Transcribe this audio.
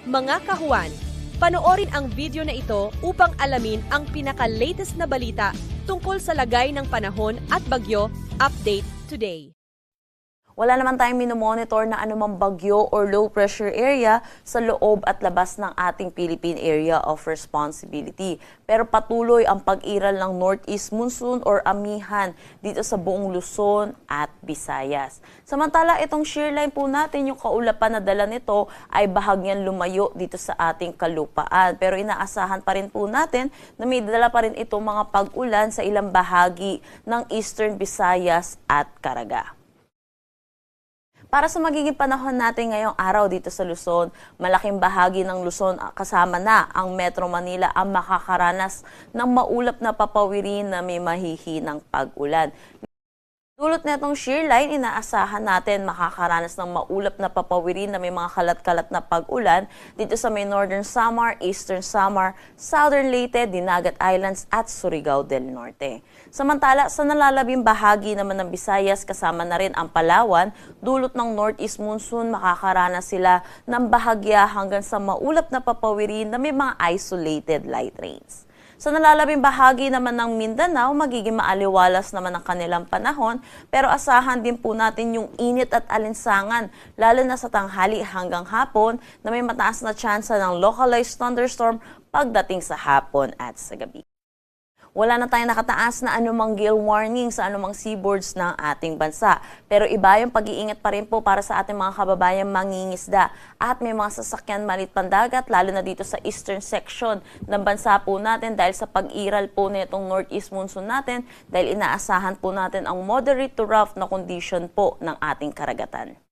Mga kahuwan, panoorin ang video na ito upang alamin ang pinaka-latest na balita tungkol sa lagay ng panahon at bagyo. Update today. Wala naman tayong minomonitor na anumang bagyo or low pressure area sa loob at labas ng ating Philippine Area of Responsibility. Pero patuloy ang pag-iral ng northeast monsoon or amihan dito sa buong Luzon at Visayas. Samantala, itong shear line po natin, yung kaulapan na dala nito ay bahagyang lumayo dito sa ating kalupaan. Pero inaasahan pa rin po natin na may dala pa rin itong mga pag-ulan sa ilang bahagi ng Eastern Visayas at Caraga. Para sa magiging panahon natin ngayong araw dito sa Luzon, malaking bahagi ng Luzon kasama na ang Metro Manila ang makakaranas ng maulap na papawirin na may mahihinang pag-ulan. Dulot na itong shear line, inaasahan natin makakaranas ng maulap na papawirin na may mga kalat-kalat na pag-ulan dito sa may Northern Samar, Eastern Samar, Southern Leyte, Dinagat Islands at Surigao del Norte. Samantala, sa nalalabing bahagi naman ng Visayas, kasama na rin ang Palawan, dulot ng northeast monsoon, makakaranas sila ng bahagya hanggang sa maulap na papawirin na may mga isolated light rains. Sa nalalabing bahagi naman ng Mindanao, magiging maaliwalas naman ang kanilang panahon, pero asahan din po natin yung init at alinsangan, lalo na sa tanghali hanggang hapon na may mataas na tsansa ng localized thunderstorm pagdating sa hapon at sa gabi. Wala na tayong nakataas na anumang gale warning sa anumang seaboards ng ating bansa. Pero iba yung pag-iingat pa rin po para sa ating mga kababayang mangingisda. At may mga sasakyan malit pandagat, lalo na dito sa eastern section ng bansa po natin dahil sa pag-iral po nitong northeast monsoon natin, dahil inaasahan po natin ang moderate to rough na condition po ng ating karagatan.